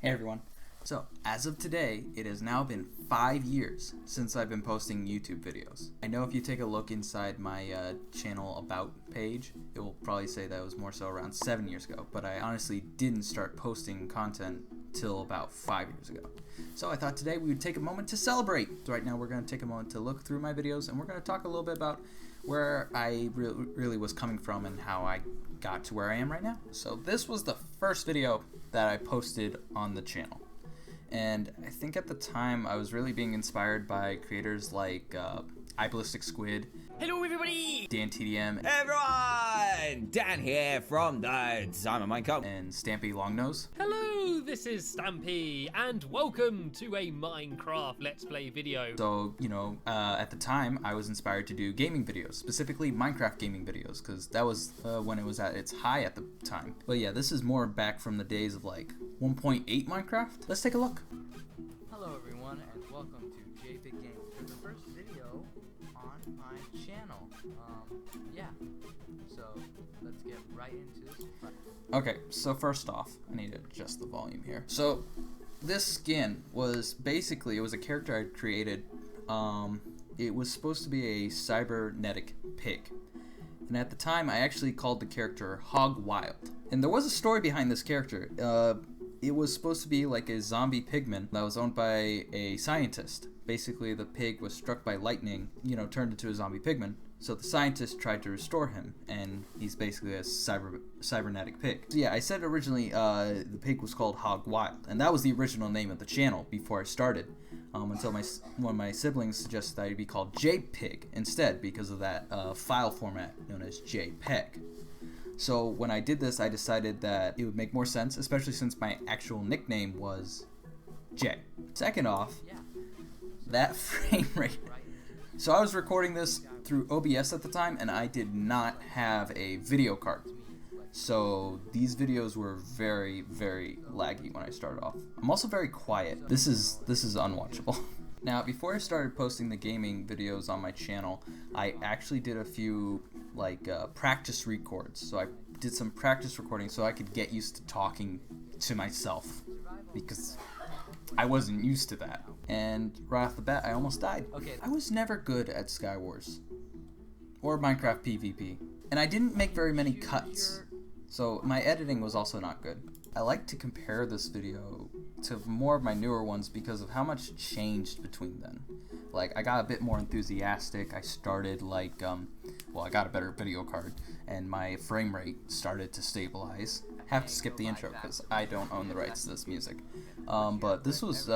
Hey everyone. So, as of today, it has now been 5 years since I've been posting YouTube videos. I know if you take a look inside my channel about page, it will probably say that it was more so around 7 years ago, but I honestly didn't start posting content till about 5 years ago. So I thought today we would take a moment to celebrate. So right now we're going to take a moment to look through my videos and we're going to talk a little bit about where I really was coming from and how I got to where I am right now. So this was the first video that I posted on the channel. And I think at the time I was really being inspired by creators like iBallistic Squid. Hello everybody! Dan TDM. Hey everyone! Dan here from the Simon Minecraft. And Stampy Longnose. Hello, this is Stampy, and welcome to a Minecraft Let's Play video. So, you know, at the time I was inspired to do gaming videos, specifically Minecraft gaming videos, because that was when it was at its high at the time. But yeah, this is more back from the days of like 1.8 Minecraft. Let's take a look. Hello everyone and welcome to JPig Games. It's the first video on my channel. Yeah. So let's get right into this. Okay, so first off, I need to adjust the volume here. So this skin was basically, it was a character I'd created. It was supposed to be a cybernetic pig. And at the time, I actually called the character Hog Wild. And there was a story behind this character. It was supposed to be like a zombie pigman that was owned by a scientist. Basically, the pig was struck by lightning, turned into a zombie pigman. So the scientist tried to restore him, and he's basically a cybernetic pig. So yeah, I said originally the pig was called Hog Wild, and that was the original name of the channel before I started. Until one of my siblings suggested that I be called JPig instead because of that file format known as JPEG. So when I did this, I decided that it would make more sense, especially since my actual nickname was J. Second off, that frame rate. So I was recording this through OBS at the time, and I did not have a video card. So these videos were very, very laggy when I started off. I'm also very quiet. This is unwatchable. Now, before I started posting the gaming videos on my channel, I actually did a few practice records. So I did some practice recording so I could get used to talking to myself because I wasn't used to that. And right off the bat, I almost died. I was never good at Skywars or Minecraft PvP, and I didn't make very many cuts. So my editing was also not good. I like to compare this video to more of my newer ones because of how much changed between then. Like, I got a bit more enthusiastic. I started I got a better video card, and my frame rate started to stabilize. I have to skip the intro because I don't own the rights to this music. But this was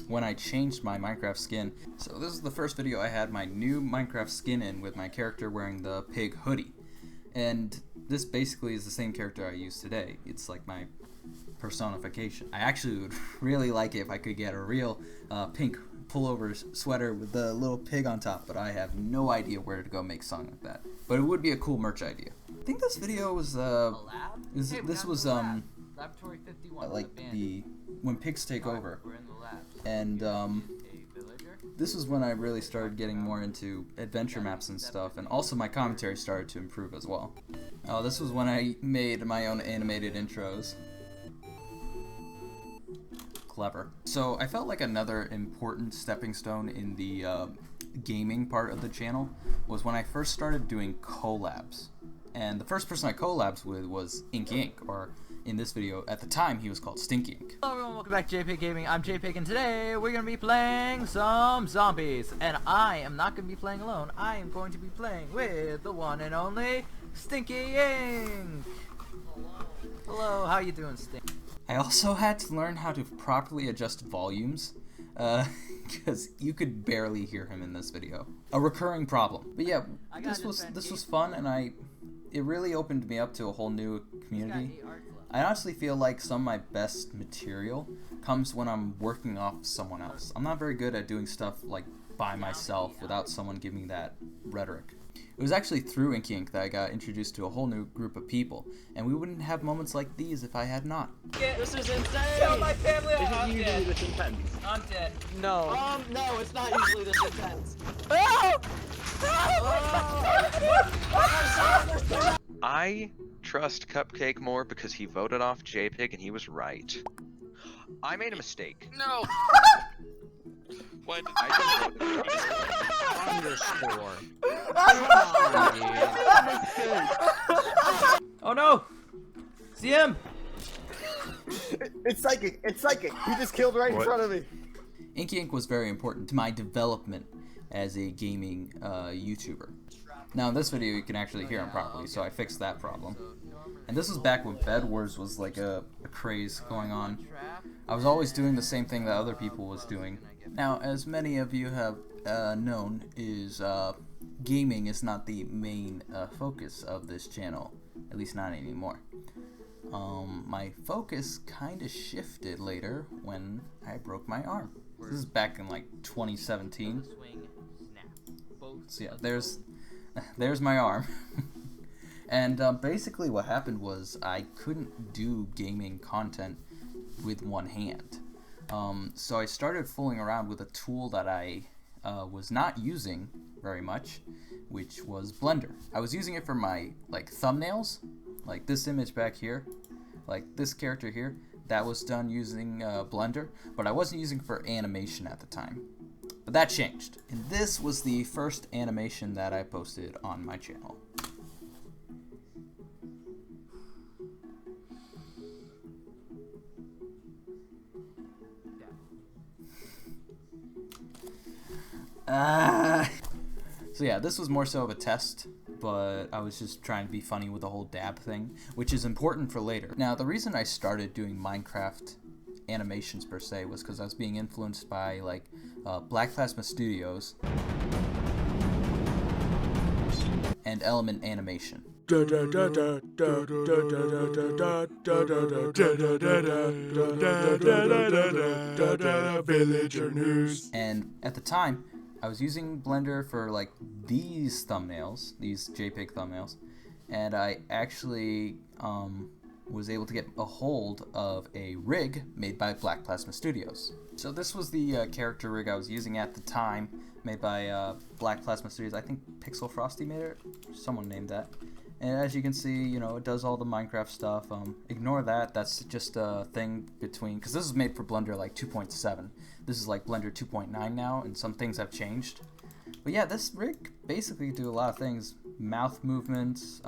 when I changed my Minecraft skin. So this is the first video I had my new Minecraft skin in with my character wearing the pig hoodie. And this basically is the same character I use today. It's like my personification. I actually would really like it if I could get a real pink pullover sweater with the little pig on top, but I have no idea where to go make something like that. But it would be a cool merch idea. I think this video was Laboratory 51, like the when pigs take over. We're in the lab. And this was when I really started getting more into adventure maps and stuff, and also my commentary started to improve as well. Oh, this was when I made my own animated intros. Clever. So I felt like another important stepping stone in the gaming part of the channel was when I first started doing collabs. And the first person I collabed with was Ink, or in this video, at the time, he was called Stinky Ink. Hello everyone, welcome back to JPig Gaming. I'm JPig, and today we're going to be playing some zombies. And I am not going to be playing alone. I am going to be playing with the one and only Stinky Ink. Hello, how you doing, Stink? I also had to learn how to properly adjust volumes, because you could barely hear him in this video. A recurring problem. But yeah, this was fun, and it really opened me up to a whole new community. I honestly feel like some of my best material comes when I'm working off someone else. I'm not very good at doing stuff like by myself without someone giving me that rhetoric. It was actually through Ink that I got introduced to a whole new group of people, and we wouldn't have moments like these if I had not. This is insane! Kill my family! This is usually this intense. I'm dead. No. No, it's not usually this intense. I trust Cupcake more because he voted off JPig and he was right. I made a mistake. No. Why did I Underscore. Oh no! CM! It's psychic. It's psychic. He just killed right in front of me. Inky Ink was very important to my development as a gaming YouTuber. Now in this video you can actually hear him properly, so I fixed that problem. And this was back when Bed Wars was like a craze going on. I was always doing the same thing that other people was doing. Now, as many of you have known, is gaming is not the main focus of this channel, at least not anymore. My focus kind of shifted later when I broke my arm. This is back in like 2017. So yeah, there's my arm. And basically what happened was I couldn't do gaming content with one hand. So I started fooling around with a tool that I was not using very much, which was Blender. I was using it for my like thumbnails, like this image back here, like this character here. That was done using Blender, but I wasn't using it for animation at the time. But that changed, and this was the first animation that I posted on my channel. So yeah, this was more so of a test, but I was just trying to be funny with the whole dab thing, which is important for later. Now, the reason I started doing Minecraft animations per se was because I was being influenced by like Black Plasma Studios and Element Animation. And at the time, I was using Blender for like these thumbnails, these JPEG thumbnails, and I actually was able to get a hold of a rig made by Black Plasma Studios. So this was the character rig I was using at the time, made by Black Plasma Studios. I think Pixel Frosty made it, someone named that. And as you can see, you know, it does all the Minecraft stuff. Ignore that, that's just a thing between, because this is made for Blender like 2.7. This is like Blender 2.9 now, and some things have changed. But yeah, this rig basically do a lot of things. Mouth movements,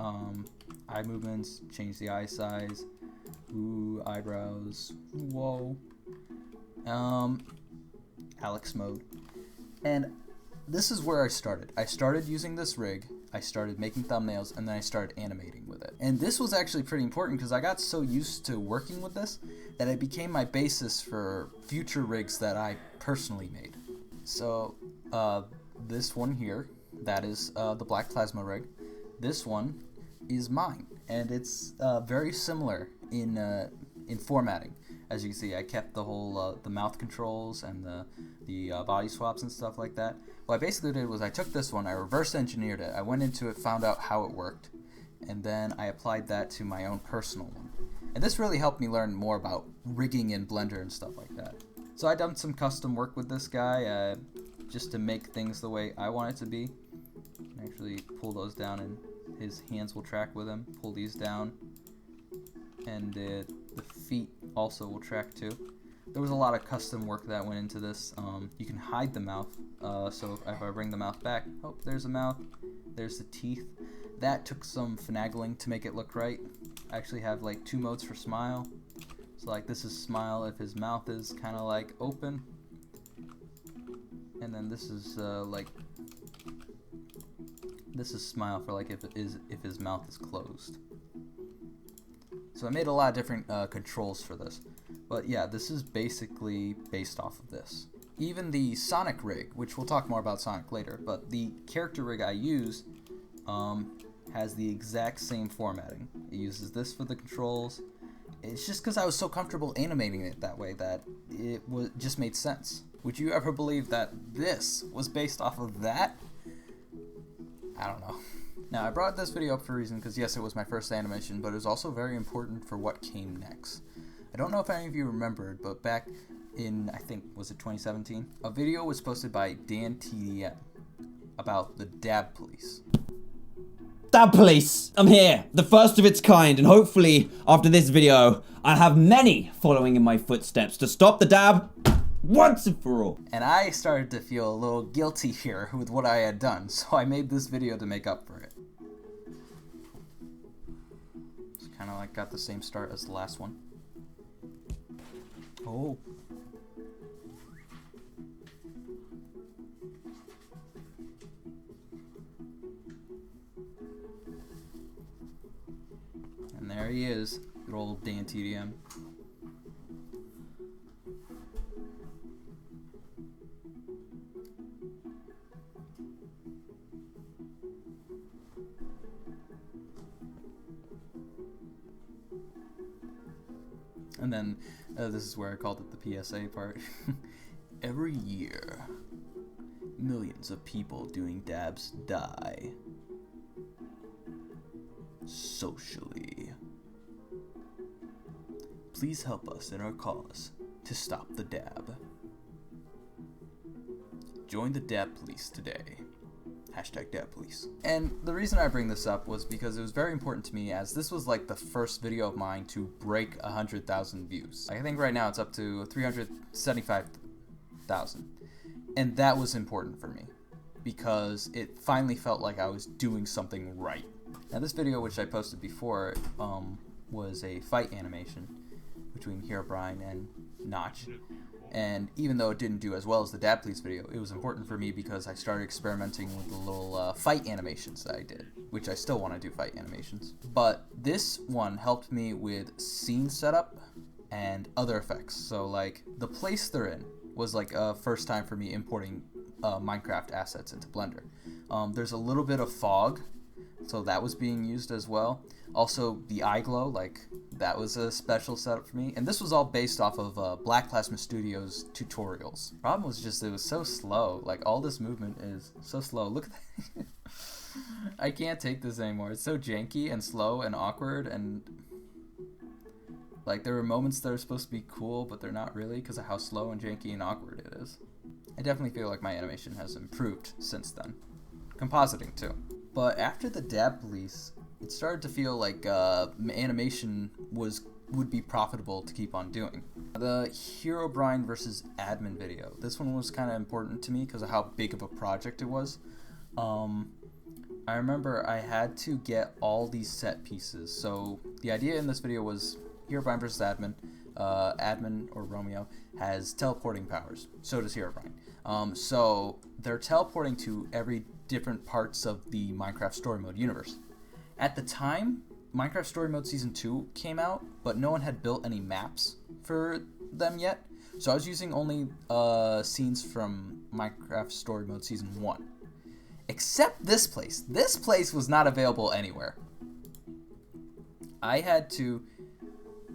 eye movements, change the eye size, ooh, eyebrows, whoa, Alex mode. And this is where I started. I started using this rig, I started making thumbnails, and then I started animating with it. And this was actually pretty important because I got so used to working with this that it became my basis for future rigs that I personally made. So this one here, that is the Black Plasma rig. This one is mine, and it's very similar in formatting. As you can see, I kept the whole the mouth controls and the body swaps and stuff like that. What I basically did was I took this one, I reverse engineered it, I went into it, found out how it worked, and then I applied that to my own personal one. And this really helped me learn more about rigging in Blender and stuff like that. So I done some custom work with this guy just to make things the way I want it to be. Actually pull those down and his hands will track with him. Pull these down and the feet also will track too. There was a lot of custom work that went into this. You can hide the mouth, so if I bring the mouth back, oh, there's the mouth, there's the teeth. That took some finagling to make it look right. I actually have like 2 modes for smile. So like this is smile if his mouth is kind of like open, and then this is this is smile for like if his mouth is closed. So I made a lot of different controls for this. But yeah, this is basically based off of this. Even the Sonic rig, which we'll talk more about Sonic later, but the character rig I use has the exact same formatting. It uses this for the controls. It's just because I was so comfortable animating it that way that it just made sense. Would you ever believe that this was based off of that? I don't know. Now, I brought this video up for a reason because yes, it was my first animation, but it was also very important for what came next. I don't know if any of you remembered, but back in, I think, was it 2017? A video was posted by Dan TDM about the dab police. Dab Police, I'm here, the first of its kind, and hopefully, after this video, I'll have many following in my footsteps to stop the dab once and for all. And I started to feel a little guilty here with what I had done, so I made this video to make up for it. It's kind of like got the same start as the last one. Oh. And there he is, good old Dan TDM. And then this is where I called it the PSA part. Every year, millions of people doing dabs die. Socially. Please help us in our cause to stop the dab. Join the Dab Police today. Hashtag Dab Police. And the reason I bring this up was because it was very important to me, as this was like the first video of mine to break 100,000 views. I think right now it's up to 375,000. And that was important for me because it finally felt like I was doing something right. Now this video, which I posted before, was a fight animation between Herobrine and Notch. And even though it didn't do as well as the Dab Police video, it was important for me because I started experimenting with the little fight animations that I did, which I still want to do fight animations. But this one helped me with scene setup and other effects. So like the place they're in was like a first time for me importing Minecraft assets into Blender. There's a little bit of fog, so that was being used as well. Also, the eye glow, like, that was a special setup for me. And this was all based off of Black Plasma Studios tutorials. Problem was just it was so slow. Like, all this movement is so slow. Look at that. I can't take this anymore. It's so janky and slow and awkward, and like, there were moments that are supposed to be cool, but they're not really because of how slow and janky and awkward it is. I definitely feel like my animation has improved since then. Compositing, too. But after the Dab Police, it started to feel like animation would be profitable to keep on doing. The Herobrine versus Admin video. This one was kind of important to me because of how big of a project it was. I remember I had to get all these set pieces. So the idea in this video was Herobrine versus Admin. Admin, or Romeo, has teleporting powers. So does Herobrine. So they're teleporting to every different parts of the Minecraft Story Mode universe. At the time, Minecraft Story Mode Season 2 came out, but no one had built any maps for them yet. So I was using only scenes from Minecraft Story Mode Season 1. Except this place. This place was not available anywhere. I had to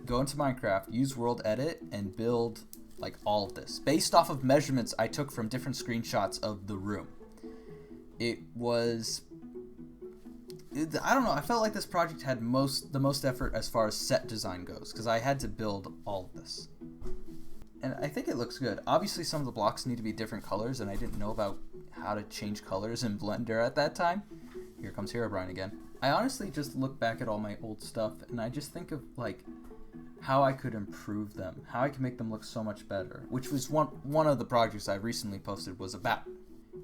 go into Minecraft, use World Edit, and build like all of this based off of measurements I took from different screenshots of the room. It was, I don't know, I felt like this project had the most effort as far as set design goes, because I had to build all of this. And I think it looks good. Obviously some of the blocks need to be different colors, and I didn't know about how to change colors in Blender at that time. Here comes Herobrine again. I honestly just look back at all my old stuff, and I just think of like how I could improve them, how I could make them look so much better, which was one of the projects I recently posted was about.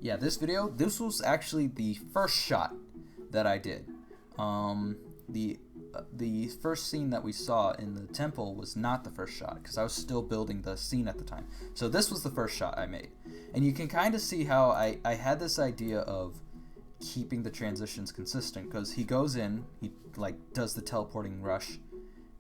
Yeah, this video, this was actually the first shot that I did. The first scene that we saw in the temple was not the first shot, because I was still building the scene at the time. So this was the first shot I made. And you can kind of see how I had this idea of keeping the transitions consistent, because he goes in, he like does the teleporting rush,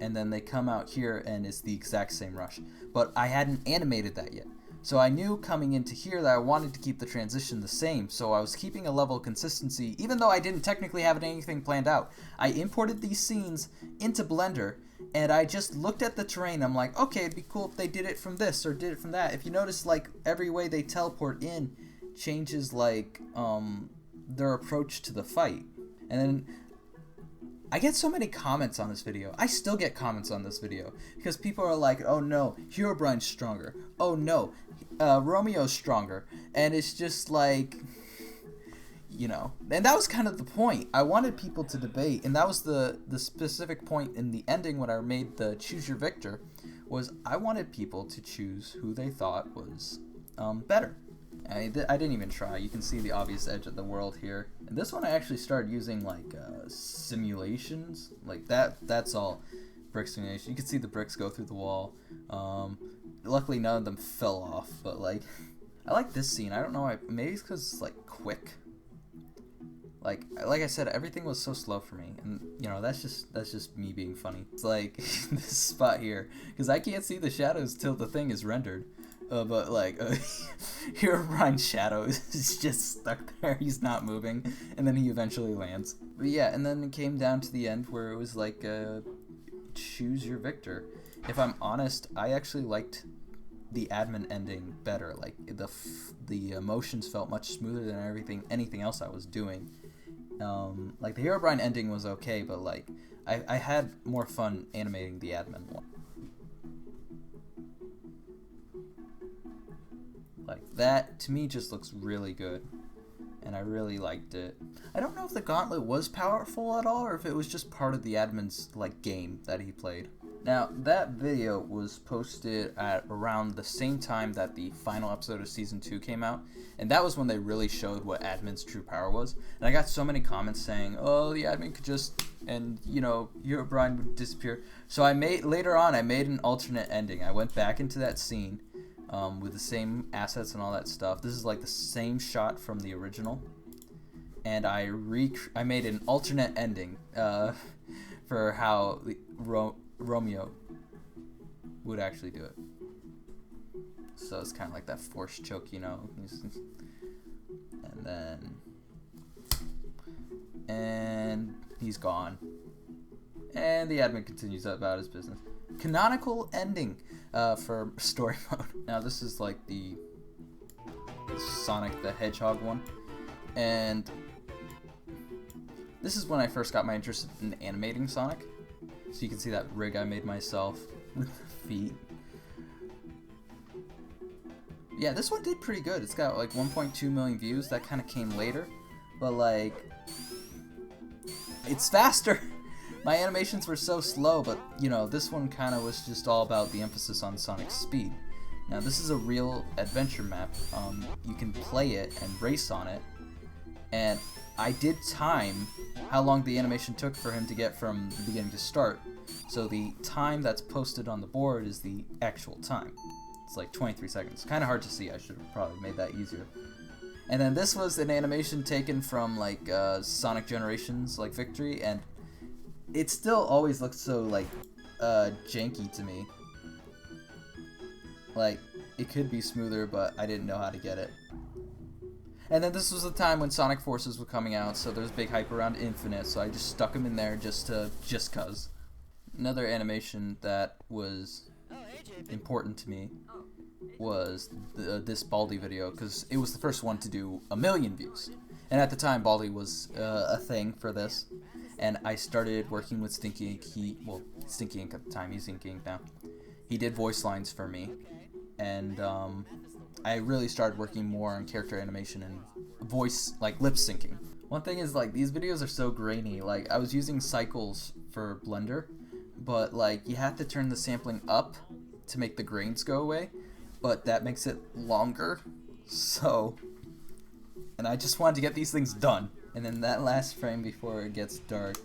and then they come out here and it's the exact same rush. But I hadn't animated that yet. So I knew coming into here that I wanted to keep the transition the same, so I was keeping a level of consistency, even though I didn't technically have anything planned out. I imported these scenes into Blender, and I just looked at the terrain. I'm like, okay, it'd be cool if they did it from this or did it from that. If you notice, like, every way they teleport in changes, like, their approach to the fight. And then I get so many comments on this video. I still get comments on this video because people are like, oh no, Herobrine's stronger. Oh no, Romeo's stronger. And it's just like, you know, and that was kind of the point. I wanted people to debate, and that was the specific point in the ending when I made the choose your victor, was I wanted people to choose who they thought was better. I didn't even try. You can see the obvious edge of the world here. And this one I actually started using like simulations, like that's all brick simulation. You can see the bricks go through the wall. Luckily none of them fell off, but like I like this scene. I don't know, maybe it's because it's like quick. Like I said, everything was so slow for me, and you know that's just me being funny. It's like this spot here, because I can't see the shadows till the thing is rendered. But like here, Brian's shadow is just stuck there. He's not moving, and then he eventually lands. But yeah, and then it came down to the end where it was like choose your victor. If I'm honest, I actually liked the admin ending better. Like the emotions felt much smoother than anything else I was doing. Like the Herobrine ending was okay, but like I had more fun animating the admin one. Like that to me just looks really good, and I really liked it. I don't know if the gauntlet was powerful at all, or if it was just part of the admin's like game that he played. Now that video was posted at around the same time that the final episode of season 2 came out, and that was when they really showed what admin's true power was. And I got so many comments saying, "Oh, the admin could just," and you know, Herobrine would disappear. So later on I made an alternate ending. I went back into that scene with the same assets and all that stuff. This is like the same shot from the original, and I made an alternate ending for how Romeo would actually do it. So it's kind of like that forced choke, you know. And he's gone. And the admin continues about his business. Canonical ending for story mode. Now this is like the Sonic the Hedgehog one. And this is when I first got my interest in animating Sonic. So you can see that rig I made myself with the feet. Yeah, this one did pretty good. It's got like 1.2 million views. That kind of came later. But like, it's faster. My animations were so slow, but you know, this one kind of was just all about the emphasis on Sonic's speed. Now this is a real adventure map. You can play it and race on it. And I did time how long the animation took for him to get from the beginning to start. So the time that's posted on the board is the actual time. It's like 23 seconds. Kind of hard to see. I should have probably made that easier. And then this was an animation taken from like Sonic Generations, like Victory, and it still always looks so like janky to me. Like it could be smoother, but I didn't know how to get it. And then this was the time when Sonic Forces were coming out, so there's big hype around Infinite, so I just stuck them in there just cuz. Another animation that was important to me was this Baldi video, because it was the first one to do 1 million views. And at the time, Baldi was a thing for this. And I started working with Stinky Ink. Well, Stinky Ink at the time, he's Inky Ink now. He did voice lines for me. And I really started working more on character animation and voice, like lip syncing. One thing is, like, these videos are so grainy. Like, I was using cycles for Blender, but like you have to turn the sampling up to make the grains go away, but that makes it longer. So, and I just wanted to get these things done. And then that last frame before it gets dark,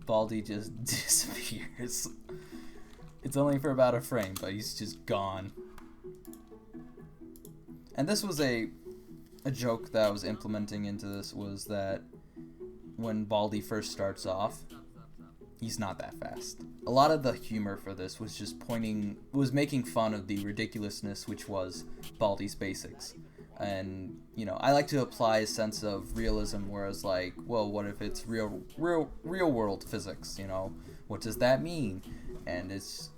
Baldi just disappears. It's only for about a frame, but he's just gone. And this was a joke that I was implementing into this, was that when Baldi first starts off, he's not that fast. A lot of the humor for this was just making fun of the ridiculousness which was Baldi's basics. And, you know, I like to apply a sense of realism, whereas like, well, what if it's real world physics, you know? What does that mean? And it's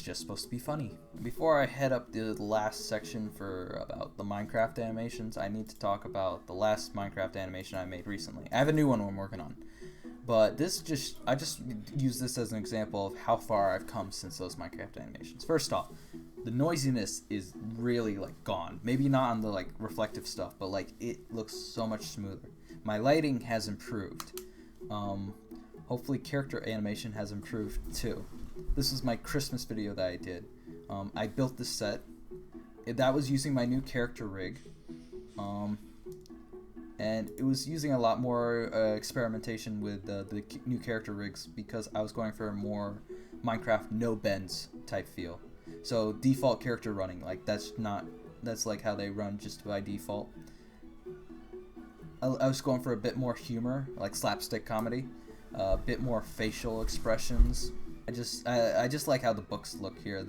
just supposed to be funny. Before I head up the last section for about the Minecraft animations, I need to talk about the last Minecraft animation I made recently. I have a new one I'm working on. But I just use this as an example of how far I've come since those Minecraft animations. First off, the noisiness is really like gone. Maybe not on the like reflective stuff, but like it looks so much smoother. My lighting has improved. Hopefully character animation has improved too. This is my Christmas video that I did. I built this set. That was using my new character rig. And it was using a lot more experimentation with the new character rigs because I was going for a more Minecraft no bends type feel. So default character running, like that's like how they run just by default. I was going for a bit more humor, like slapstick comedy, a bit more facial expressions. I just like how the books look here.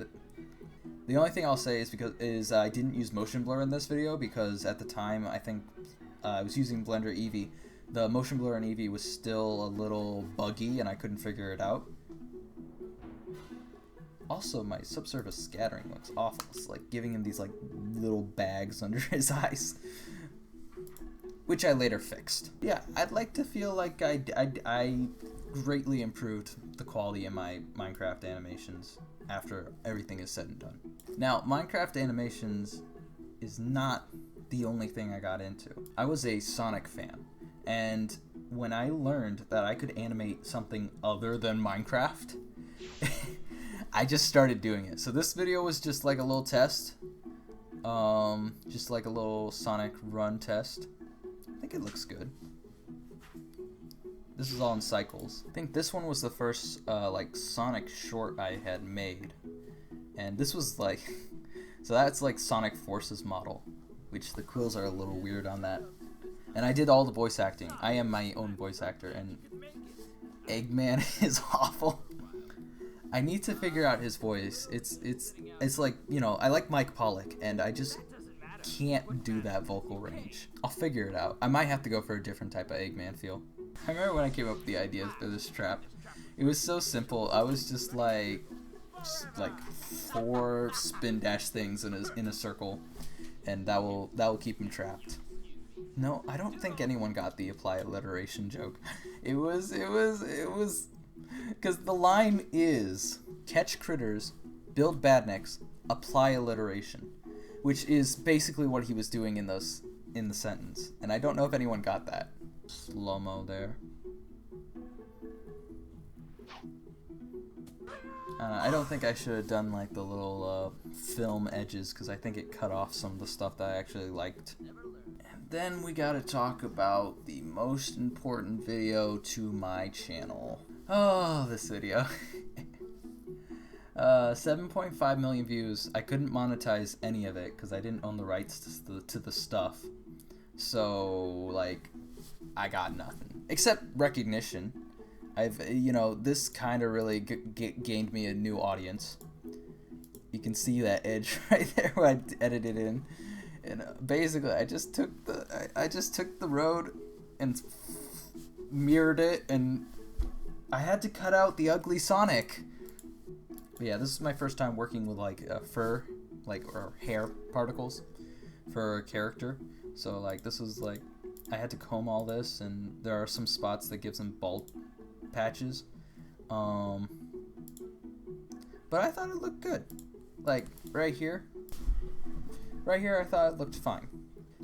The only thing I'll say is I didn't use motion blur in this video because at the time I think I was using Blender Eevee. The motion blur in Eevee was still a little buggy and I couldn't figure it out. Also, my subsurface scattering looks awful. It's like giving him these like little bags under his eyes, which I later fixed. Yeah, I'd like to feel like I greatly improved the quality in my Minecraft animations after everything is said and done. Now, Minecraft animations is not the only thing I got into. I was a Sonic fan, and when I learned that I could animate something other than Minecraft, I just started doing it. So this video was just like a little test, just like a little Sonic run test. I think it looks good. This is all in cycles. I think this one was the first like Sonic short I had made, and this was like, so that's like Sonic Forces model, which the quills are a little weird on that. And I did all the voice acting. I am my own voice actor, and Eggman is awful. I need to figure out his voice. It's like, you know, I like Mike Pollock, and I just can't do that vocal range. I'll figure it out. I might have to go for a different type of Eggman feel. I remember when I came up with the idea for this trap. It was so simple. I was just like 4 spin dash things in a circle, and that will keep him trapped. No, I don't think anyone got the apply alliteration joke. It was because the line is catch critters, build badniks, apply alliteration, which is basically what he was doing in the sentence. And I don't know if anyone got that. Slow-mo there. I don't think I should have done like the little film edges because I think it cut off some of the stuff that I actually liked. And then we gotta talk about the most important video to my channel. Oh, this video. 7.5 million views. I couldn't monetize any of it because I didn't own the rights to the stuff. So, like, I got nothing. Except recognition. You know, this kind of really gained me a new audience. You can see that edge right there where I edited in. And basically, I just took the road and mirrored it, and I had to cut out the ugly Sonic. But yeah, this is my first time working with like fur, or hair particles for a character. So like this was like, I had to comb all this, and there are some spots that gives them bald patches. But I thought it looked good. Like right here I thought it looked fine.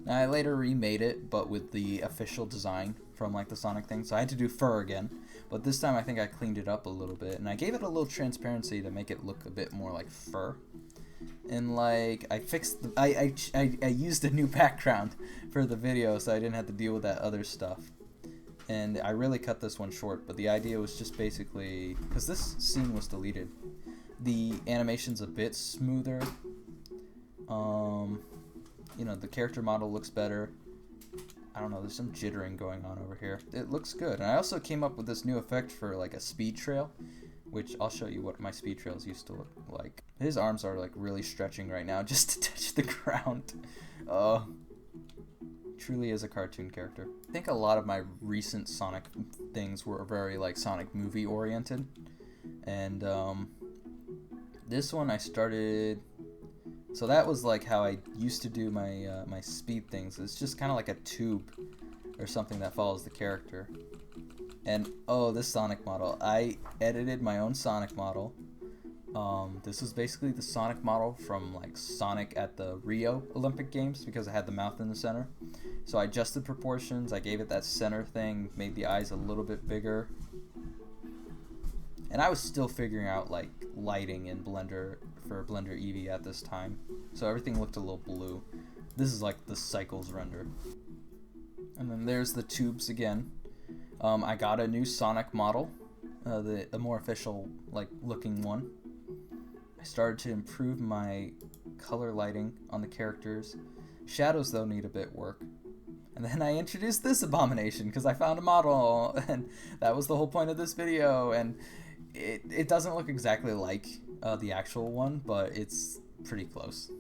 Now I later remade it, but with the official design from like the Sonic thing. So I had to do fur again, but this time I think I cleaned it up a little bit, and I gave it a little transparency to make it look a bit more like fur. And like I fixed I used a new background for the video, so I didn't have to deal with that other stuff. And I really cut this one short, but the idea was just basically, because this scene was deleted, the animation's a bit smoother. You know, the character model looks better. I don't know, there's some jittering going on over here. It looks good. And I also came up with this new effect for like a speed trail, which I'll show you what my speed trails used to look like. His arms are like really stretching right now just to touch the ground. Truly is a cartoon character. I think a lot of my recent Sonic things were very like Sonic movie oriented. And this one I started, so that was like how I used to do my my speed things. It's just kind of like a tube or something that follows the character. And oh, this Sonic model, I edited my own Sonic model. This was basically the Sonic model from like Sonic at the Rio Olympic Games, because it had the mouth in the center. So I adjusted proportions, I gave it that center thing, made the eyes a little bit bigger. And I was still figuring out like lighting in Blender for Blender Eevee at this time. So everything looked a little blue. This is like the cycles render. And then there's the tubes again. I got a new Sonic model, the more official like looking one. I started to improve my color lighting on the characters. Shadows though need a bit work. And then I introduced this abomination because I found a model, and that was the whole point of this video. And it doesn't look exactly like the actual one, but it's pretty close.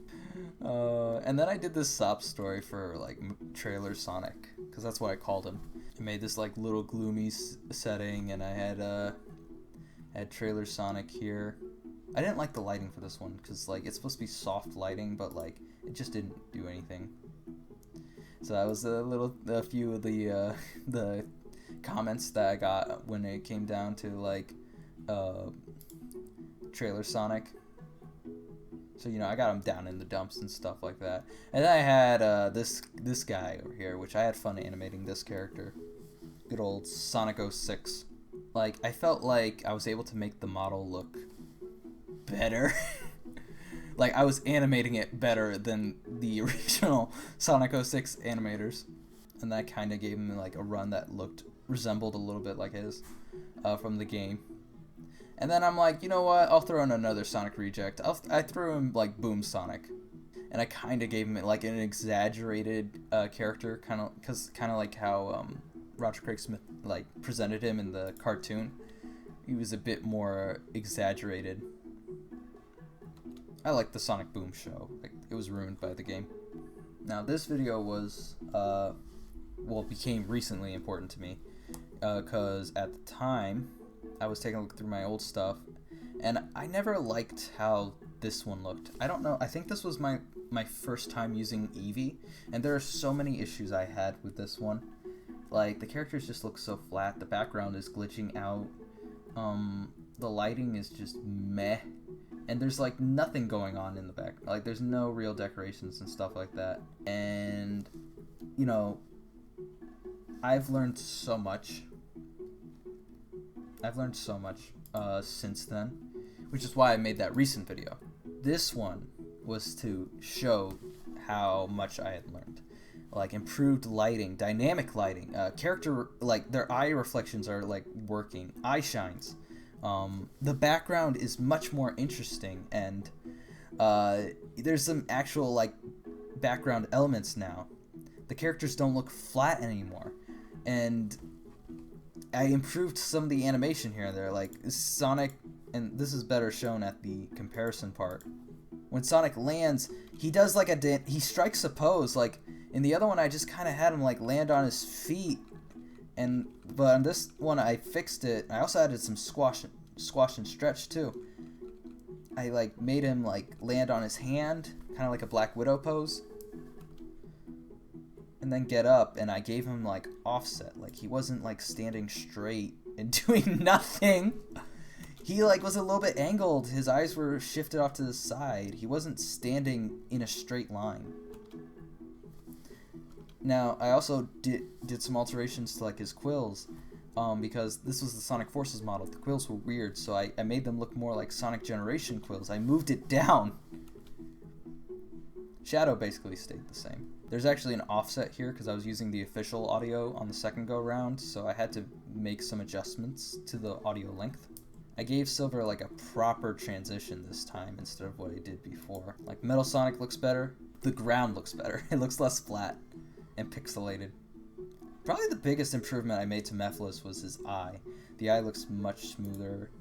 And then I did this sob story for like Trailer Sonic, because that's what I called him. I made this like little gloomy setting, and I had Trailer Sonic here. I didn't like the lighting for this one because like it's supposed to be soft lighting, but like it just didn't do anything. So that was a few of the comments that I got when it came down to like Trailer Sonic. So you know, I got him down in the dumps and stuff like that. And then I had this guy over here, which I had fun animating this character. Good old Sonic 06. Like I felt like I was able to make the model look better. Like I was animating it better than the original Sonic 06 animators, and that kind of gave him like a run that resembled a little bit like his from the game. And then I'm like, you know what? I'll throw in another Sonic reject. I threw him like Boom Sonic, and I kind of gave him like an exaggerated character, kind of like how Roger Craig Smith like presented him in the cartoon. He was a bit more exaggerated. I like the Sonic Boom show. Like, it was ruined by the game. Now this video was became recently important to me because at the time I was taking a look through my old stuff, and I never liked how this one looked. I don't know. I think this was my first time using Eevee, and there are so many issues I had with this one. Like the characters just look so flat. The background is glitching out. The lighting is just meh. And there's like nothing going on in the back. Like there's no real decorations and stuff like that. And you know, I've learned so much. Since then, which is why I made that recent video. This one was to show how much I had learned. Like improved lighting, dynamic lighting, character, like their eye reflections are like working, eye shines. The background is much more interesting, and there's some actual like background elements now. The characters don't look flat anymore, and I improved some of the animation here and there. Like Sonic, and this is better shown at the comparison part. When Sonic lands, he does like he strikes a pose. Like in the other one, I just kind of had him like land on his feet. But on this one I fixed it. I also added some squash and stretch too. I like made him like land on his hand, kind of like a Black Widow pose, and then get up, and I gave him like offset. Like he wasn't like standing straight and doing nothing. He like was a little bit angled. His eyes were shifted off to the side. He wasn't standing in a straight line. Now, I also did some alterations to like his quills, because this was the Sonic Forces model. The quills were weird, so I made them look more like Sonic Generation quills. I moved it down. Shadow basically stayed the same. There's actually an offset here because I was using the official audio on the second go round, so I had to make some adjustments to the audio length. I gave Silver like a proper transition this time instead of what I did before. Like Metal Sonic looks better. The ground looks better. It looks less flat and pixelated. Probably the biggest improvement I made to Mephiles was his eye. The eye looks much smoother.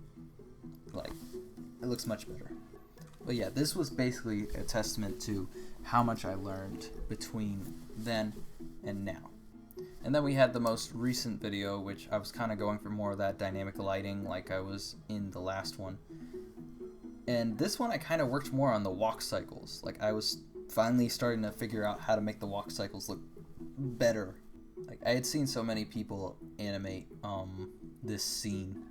Like, it looks much better. But yeah, this was basically a testament to how much I learned between then and now. And then we had the most recent video, which I was kind of going for more of that dynamic lighting like I was in the last one. And this one I kind of worked more on the walk cycles. Like I was finally starting to figure out how to make the walk cycles look better. Like I had seen so many people animate this scene.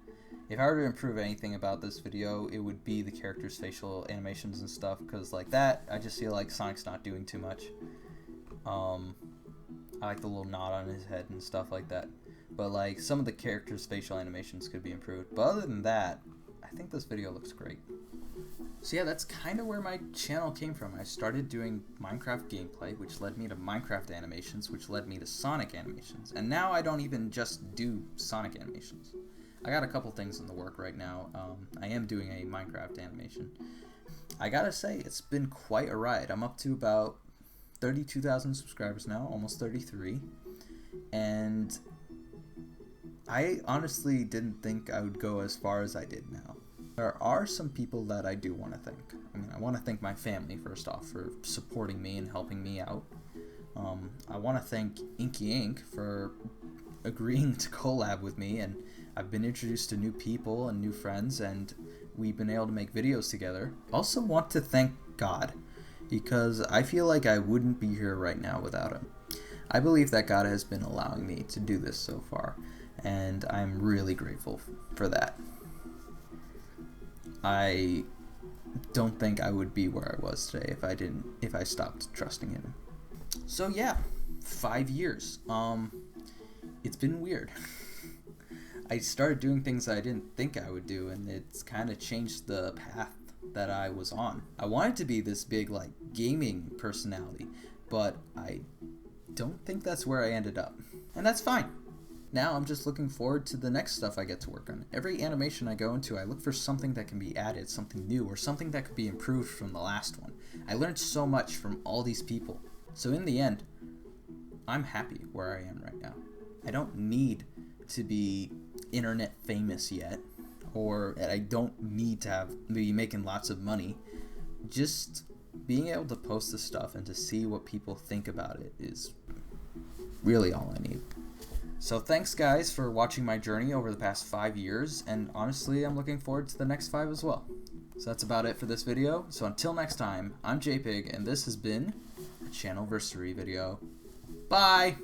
If I were to improve anything about this video, it would be the characters' facial animations and stuff, because like that, I just feel like Sonic's not doing too much. I like the little knot on his head and stuff like that. But like some of the characters' facial animations could be improved. But other than that, I think this video looks great. So yeah, that's kind of where my channel came from. I started doing Minecraft gameplay, which led me to Minecraft animations, which led me to Sonic animations. And now I don't even just do Sonic animations. I got a couple things in the work right now. I am doing a Minecraft animation. I gotta say, it's been quite a ride. I'm up to about 32,000 subscribers now, almost 33. And I honestly didn't think I would go as far as I did now. There are some people that I do want to thank. I mean, I want to thank my family, first off, for supporting me and helping me out. I want to thank Inky Ink for agreeing to collab with me, and I've been introduced to new people and new friends, and we've been able to make videos together. Also want to thank God, because I feel like I wouldn't be here right now without him. I believe that God has been allowing me to do this so far, and I'm really grateful for that. I don't think I would be where I was today if I stopped trusting him. So yeah, 5 years. It's been weird. I started doing things I didn't think I would do, and it's kind of changed the path that I was on. I wanted to be this big like gaming personality, but I don't think that's where I ended up. And that's fine. Now I'm just looking forward to the next stuff I get to work on. Every animation I go into, I look for something that can be added, something new, or something that could be improved from the last one. I learned so much from all these people. So in the end, I'm happy where I am right now. I don't need to be internet famous yet, or I don't need to be making lots of money. Just being able to post this stuff and to see what people think about it is really all I need. So thanks guys for watching my journey over the past 5 years, and honestly I'm looking forward to the next 5 as well. So that's about it for this video. So until next time, I'm JPig, and this has been a Channelversary video. Bye!